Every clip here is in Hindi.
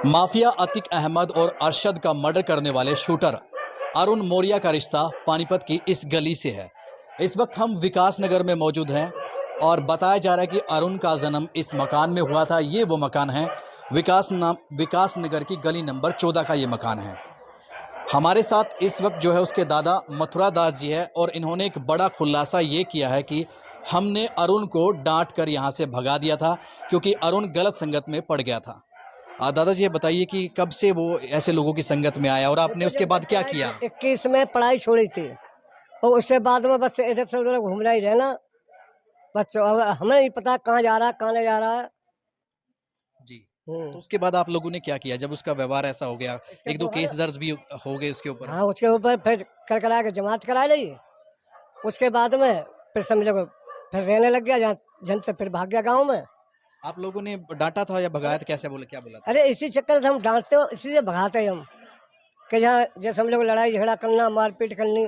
माफिया अतीक अहमद और अरशद का मर्डर करने वाले शूटर अरुण मौर्य का रिश्ता पानीपत की इस गली से है। इस वक्त हम विकास नगर में मौजूद हैं और बताया जा रहा है कि अरुण का जन्म इस मकान में हुआ था। ये वो मकान है, विकास नगर की गली नंबर 14 का ये मकान है। हमारे साथ इस वक्त जो है उसके दादा मथुरा दास जी है और इन्होंने एक बड़ा खुलासा ये किया है कि हमने अरुण को डांट कर यहाँ से भगा दिया था क्योंकि अरुण गलत संगत में पड़ गया था। दादाजी ये बताइए कि कब से वो ऐसे लोगों की संगत में आया और आपने उसके बाद क्या किया? 21 में पढ़ाई छोड़ी थी और उसके बाद में बस इधर से उधर घूमना ही रहना। बस अब हमें नहीं पता कहाँ जा रहा है कहाँ नहीं जा रहा है। जी। तो उसके बाद आप लोगों ने क्या किया जब उसका व्यवहार ऐसा हो गया? एक दो केस दर्ज भी हो गए उसके ऊपर। हाँ, उसके ऊपर फिर कर करा के जमात करा ली। उसके बाद में फिर समझो फिर रहने लग गया, जहाँ जन से फिर भाग गया गाँव में। आप लोगों ने डांटा था या भगाया था? कैसे बोले, क्या बोला था? अरे इसी चक्कर से हम डांटते हो, इसी से भगाते हैं हम कि जहाँ जैसे हम लोग लड़ाई झगड़ा करना मारपीट करनी,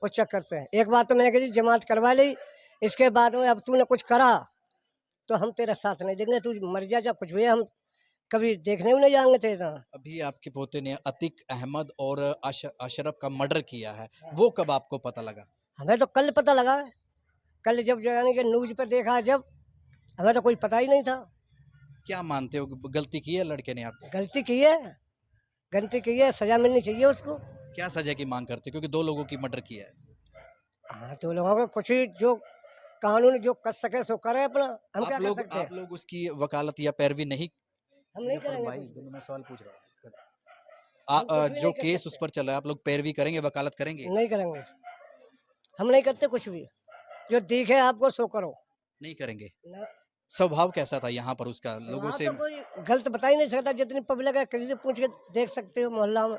उस चक्कर से। एक बात तो मैंने कही जमात करवा ली, इसके बाद में अब तूने कुछ करा तो हम तेरा साथ नहीं देंगे, तू मर जा, जब कुछ भी हम कभी देखने भी नहीं जाएंगे तेरे तरह। अभी आपके पोते ने अतीक अहमद और अशरफ का मर्डर किया है, वो कब आपको पता लगा? हमें तो कल पता लगा, कल जब यानी कि न्यूज पे देखा, जब हमें तो कोई पता ही नहीं था। क्या मानते हो, गलती की है लड़के ने आपको? गलती की है, गलती की है, सजा मिलनी चाहिए उसको। क्या सजा की मांग करते हो? क्योंकि दो लोगों की मर्डर किया है। हाँ, तो लोगों को कुछ ही जो कानून जो कर सके सो करे अपना, हम क्या कर सकते हैं? आप लोग उसकी वकालत या पैरवी नहीं? हम नहीं जफर करेंगे भाई, कुछ भी। दोनों में सवाल पूछ रहा हूँ। हम कुछ भी जो नहीं कर केस उस सकते, पर चल रहा है, आप लोग पैरवी करेंगे, वकालत करेंगे? नहीं करेंगे, हम नहीं करते कुछ भी। जो दिखे आपको सो करो। नहीं करेंगे। ना, स्वभाव कैसा था यहाँ पर उसका, लोगों वहाँ से? तो कोई गलत बता ही नहीं सकता, जितनी पब्लिक है किसी से पूछ के देख सकते हो मोहल्ला में।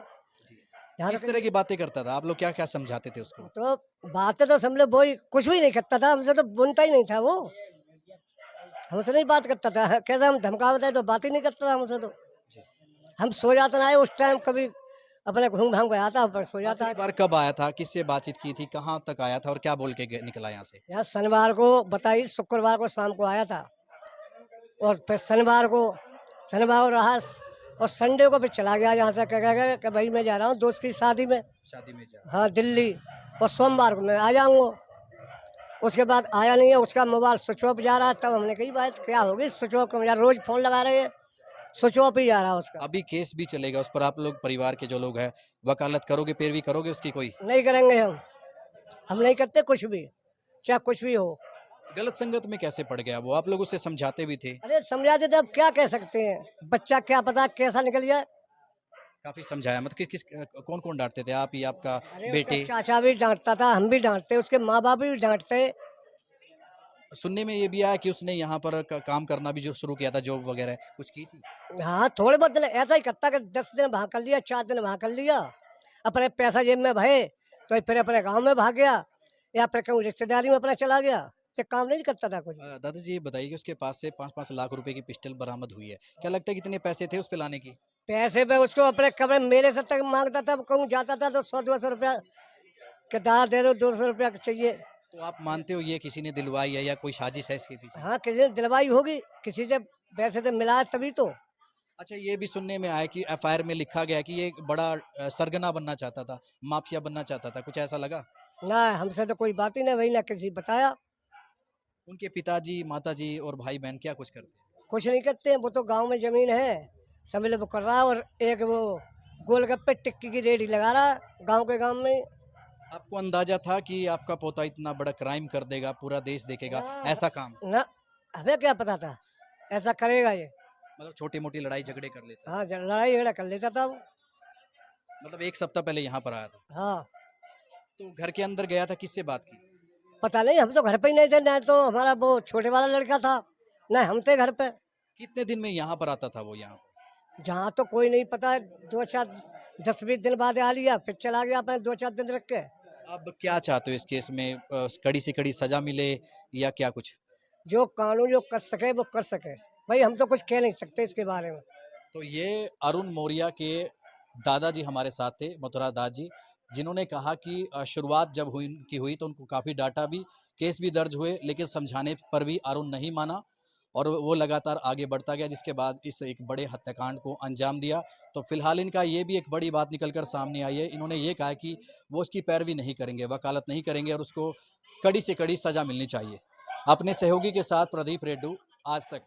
यहाँ किस तो तरह की बातें करता था? आप लोग क्या क्या समझाते थे उसको? तो बातें तो समझ लो, वही कुछ भी नहीं करता था, हमसे तो बुनता ही नहीं था वो, हमसे नहीं बात करता था। कैसे हम धमकावते तो बात ही नहीं करता था हमसे तो। हम सो जाते ना उस टाइम, कभी अपने घूम घाम के आता पर सो जाता आखिरी है। बार कब आया था, किससे बातचीत की थी, कहाँ तक आया था और क्या बोल के निकला यहाँ से? यहाँ शनिवार को बताई, शुक्रवार को शाम को आया था और फिर शनिवार को रहा और संडे को फिर चला गया यहाँ से, कह गया कि भाई मैं जा रहा हूँ दोस्त की शादी में। शादी में जा? हाँ, दिल्ली, और सोमवार को मैं आ जाऊँगा। उसके बाद आया नहीं है, उसका मोबाइल स्विच ऑफ जा रहा है। तब हमने कही बात क्या होगी, स्विच ऑफ को रोज फोन लगा रहे हैं, स्विच ऑफ ही जा रहा है उसका। अभी केस भी चलेगा उस पर, आप लोग परिवार के जो लोग हैं वकालत करोगे, पैरवी करोगे उसकी कोई? नहीं करेंगे हम नहीं करते कुछ भी, चाहे कुछ भी हो। गलत संगत में कैसे पड़ गया वो? आप लोग उसे समझाते भी थे? अरे समझा देते, अब क्या कह सकते हैं, बच्चा क्या पता कैसा निकल जाए। काफी समझाया, मतलब किस कौन कौन डांटते थे, आप या आपका अरे उसका बेटे? चाचा भी डांटता था, हम भी डांटते, उसके माँ बाप भी डांटते। सुनने में ये भी आया कि उसने यहाँ पर काम करना भी जो शुरू किया था, जॉब वगैरह कुछ की थी? हाँ, थोड़े बहुत दिन ऐसा ही करता कि 10 दिन वहाँ कर लिया, 4 दिन वहाँ कर लिया, अपने पैसा जेब में भरे तो फिर अपने गांव में भाग गया या फिर कहूँ रिश्तेदारी में अपना चला गया। ये काम नहीं करता था कुछ। दादाजी ये बताइए कि उसके पास से 5-5 लाख रुपए की पिस्टल बरामद हुई है, क्या लगता है कितने पैसे थे उस पे लाने की? पैसे पे उसको अपने कमरे मेरे से तक मांगता था, कहूँ जाता था तो 100-200 रुपया के दादा दे दो, 200 रुपया चाहिए। तो आप मानते हो ये किसी ने दिलवाई है या कोई साजिश है इसके पीछे? हाँ, किसी ने दिलवाई होगी, किसी से पैसे से मिला है तभी तो। अच्छा, ये भी सुनने में आया कि एफआईआर में लिखा गया कि ये एक बड़ा सरगना बनना चाहता था, माफिया बनना चाहता था, कुछ ऐसा लगा? ना, हमसे तो कोई बात ही नहीं, वही ना किसी बताया। उनके पिताजी, माताजी और भाई बहन क्या कुछ करते हैं? कुछ नहीं करते हैं, वो तो गांव में जमीन है समझ लो वो कर रहा है, और एक वो गोलगप्पे टिक्की की रेडी लगा रहा है गांव में। आपको अंदाजा था कि आपका पोता इतना बड़ा क्राइम कर देगा, पूरा देश देखेगा ना, ऐसा काम? ना, हमें क्या पता था ऐसा करेगा ये। मतलब छोटी मोटी लड़ाई झगड़े कर लेता है? हाँ, लड़ाई झगड़ा कर लेता था वो। मतलब एक सप्ताह पहले यहाँ पर आया था हाँ, तो घर के अंदर गया था, किससे बात की? पता नहीं, हम तो घर पे ही नहीं थे, ना तो हमारा वो छोटे वाला लड़का था, ना हम थे घर पे। कितने दिन में यहाँ पर आता था वो यहाँ पर? जहाँ तो कोई नहीं पता, 2-4 10-20 दिन बाद आ लिया, फिर चला गया अपने 2-4 दिन रख के। अब क्या चाहते हो इस केस में, कड़ी से कड़ी सजा मिले या क्या कुछ? जो कानून जो कर सके वो कर सके भाई, हम तो कुछ कह नहीं सकते इसके बारे में। तो ये अरुण मौर्य के दादाजी हमारे साथ थे, मथुरा दास जी, जिन्होंने कहा कि शुरुआत जब हुई तो उनको काफ़ी डांटा भी, केस भी दर्ज हुए, लेकिन समझाने पर भी अरुण नहीं माना और वो लगातार आगे बढ़ता गया, जिसके बाद इस एक बड़े हत्याकांड को अंजाम दिया। तो फिलहाल इनका ये भी एक बड़ी बात निकलकर सामने आई है। इन्होंने ये कहा कि वो उसकी पैरवी नहीं करेंगे, वकालत नहीं करेंगे और उसको कड़ी से कड़ी सजा मिलनी चाहिए। अपने सहयोगी के साथ प्रदीप रेड्डू, आज तक।